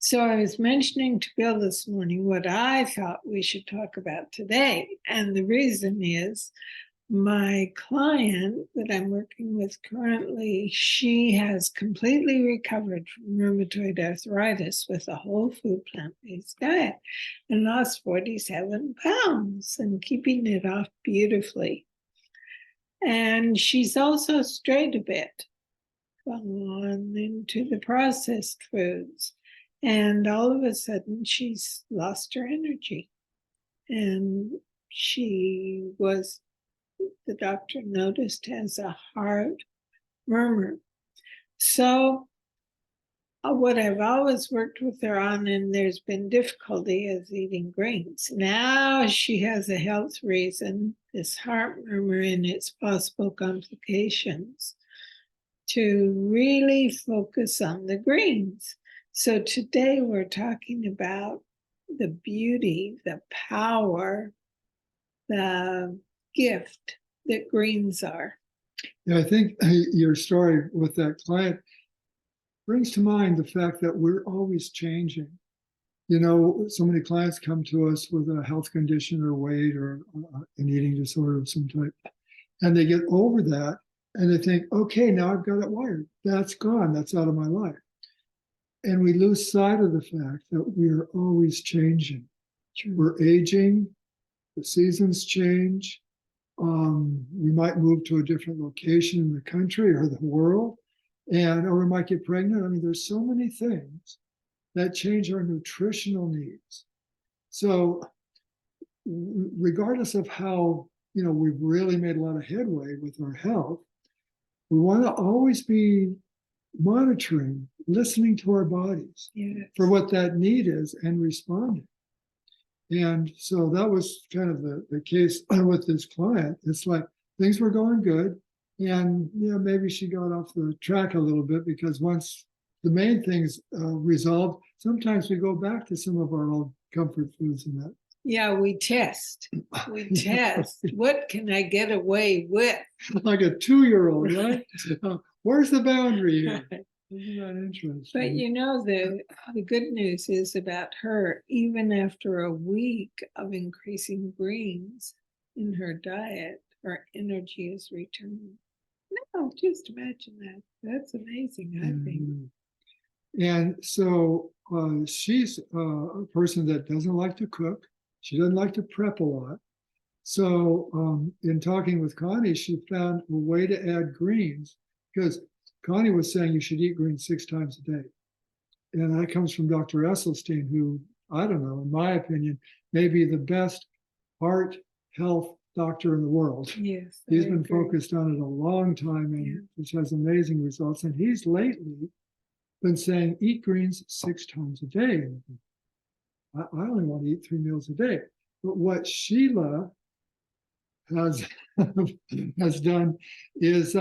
So I was mentioning to Bill this morning what I thought we should talk about today. And the reason is my client that I'm working with currently, she has completely recovered from rheumatoid arthritis with a whole food plant-based diet and lost 47 pounds and keeping it off beautifully. And she's also strayed a bit, gone into the processed foods. And all of a sudden, she's lost her energy. And she was, the doctor noticed, has a heart murmur. So, what I've always worked with her on, and there's been difficulty, is eating greens. Now she has a health reason, this heart murmur and its possible complications, to really focus on the greens. So today we're talking about the beauty, the power, the gift that greens are. Yeah, I think your story with that client brings to mind the fact that we're always changing. You know, so many clients come to us with a health condition or weight or an eating disorder of some type, and they get over that and they think, okay, now I've got it wired. That's gone. That's out of my life. And we lose sight of the fact that we are always changing. True. We're aging, the seasons change. We might move to a different location in the country or the world, or we might get pregnant. I mean, there's so many things that change our nutritional needs. So regardless of how, we've really made a lot of headway with our health, we want to always be monitoring, listening to our bodies. Yes. For what that need is and responding. And so that was kind of the case with this client. It's like things were going good. And maybe she got off the track a little bit, because once the main things resolved, sometimes we go back to some of our old comfort foods and that. Yeah, we test. What can I get away with? Like a 2-year-old, right? Where's the boundary here? Isn't that interesting? But the good news is about her, even after a week of increasing greens in her diet, her energy is returning. No, just imagine that. That's amazing, I think. And so she's a person that doesn't like to cook. She doesn't like to prep a lot. So in talking with Connie, she found a way to add greens, because Connie was saying you should eat greens 6 times a day. And that comes from Dr. Esselstyn, who, I don't know, in my opinion, may be the best heart health doctor in the world. Yes. He's been focused on it a long time, and which has amazing results. And he's lately been saying, eat greens 6 times a day. I only want to eat 3 meals a day. But what Sheila has done is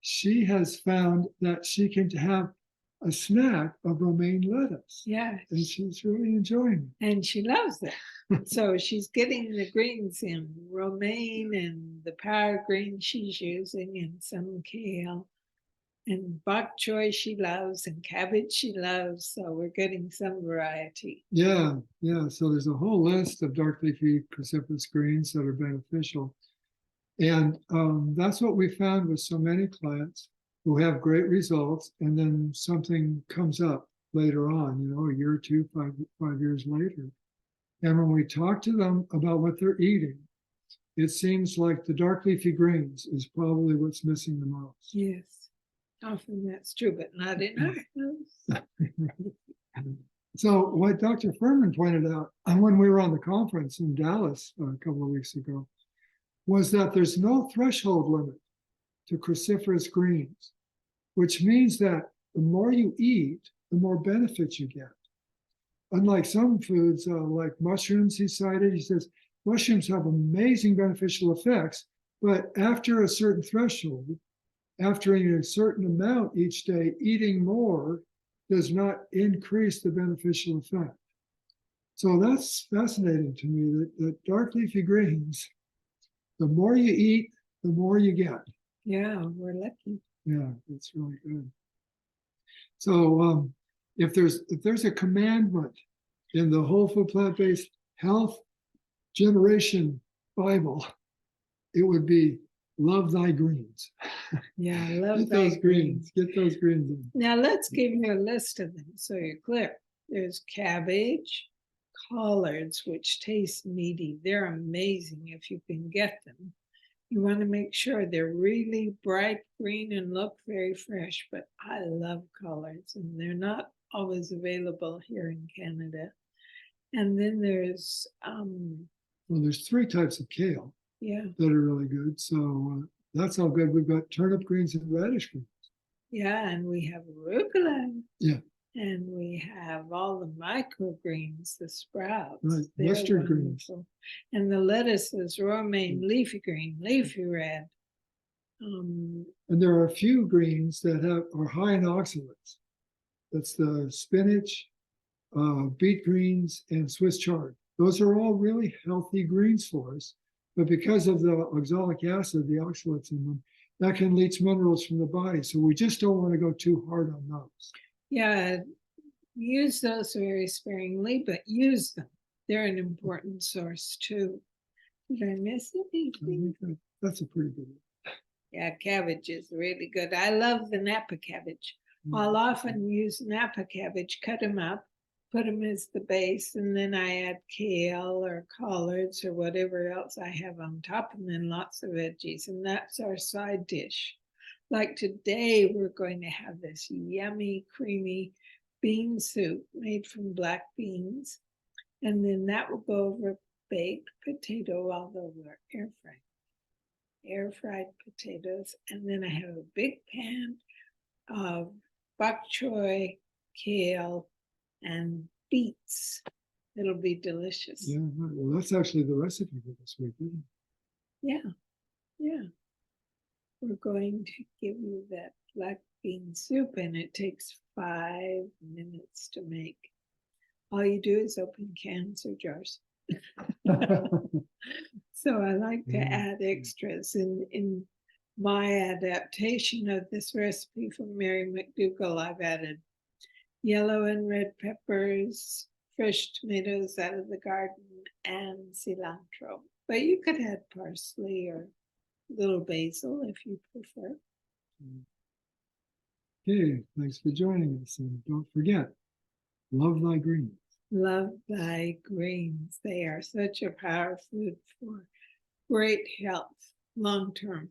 she has found that she can have a snack of romaine lettuce. Yeah. And she's really enjoying it. And she loves it. So she's getting the greens in, romaine and the power green she's using, and some kale. And bok choy she loves, and cabbage she loves. So we're getting some variety. Yeah. So there's a whole list of dark leafy cruciferous greens that are beneficial. And that's what we found with so many clients who have great results, and then something comes up later on, a year or two, 5 years later. And when we talk to them about what they're eating, it seems like the dark leafy greens is probably what's missing the most. Yes, often that's true, but not in our house. So what Dr. Furman pointed out when we were on the conference in Dallas a couple of weeks ago was that there's no threshold limit to cruciferous greens, which means that the more you eat, the more benefits you get. Unlike some foods, like mushrooms, he cited, he says, mushrooms have amazing beneficial effects, but after a certain threshold, after eating a certain amount each day, eating more does not increase the beneficial effect. So that's fascinating to me, that dark leafy greens, the more you eat, the more you get. Yeah, we're lucky. Yeah, that's really good. So if there's a commandment in the whole food plant-based health generation Bible, it would be love thy greens. Yeah, I love Get thy those greens. Get those greens in. Now let's give you a list of them so you're clear. There's cabbage, collards, which taste meaty. They're amazing if you can get them. You want to make sure they're really bright green and look very fresh, but I love collards and they're not always available here in Canada. And then there's, Well, there's 3 types of kale yeah, that are really good. So that's all good. We've got turnip greens and radish greens. yeah, and we have arugula. Yeah. And we have all the microgreens, the sprouts. Right, They're mustard greens. wonderful. And the lettuces, romaine, leafy green, leafy red. And there are a few greens that are high in oxalates. That's the spinach, beet greens, and Swiss chard. Those are all really healthy greens for us. But because of the oxalic acid, the oxalates in them, that can leach minerals from the body. So we just don't want to go too hard on those. Yeah, use those very sparingly, but use them. They're an important source too. Did I miss anything? That's a pretty good one. Yeah, cabbage is really good. I love the Napa cabbage. I'll often use Napa cabbage, cut them up, put them as the base, and then I add kale or collards or whatever else I have on top, and then lots of veggies. And that's our side dish. Like today, we're going to have this yummy, creamy bean soup made from black beans. And then that will go over baked potato, although we're air fried potatoes. And then I have a big pan of bok choy, kale, and beets. It'll be delicious. Yeah, well, that's actually the recipe for this week, isn't it? Yeah, yeah. We're going to give you that black bean soup, and it takes 5 minutes to make. All you do is open cans or jars. So I like to add extras. In my adaptation of this recipe from Mary McDougall, I've added yellow and red peppers, fresh tomatoes out of the garden, and cilantro. But you could add parsley or little basil if you prefer. Okay, thanks for joining us. And don't forget, love thy greens. Love thy greens. They are such a power food for great health long term.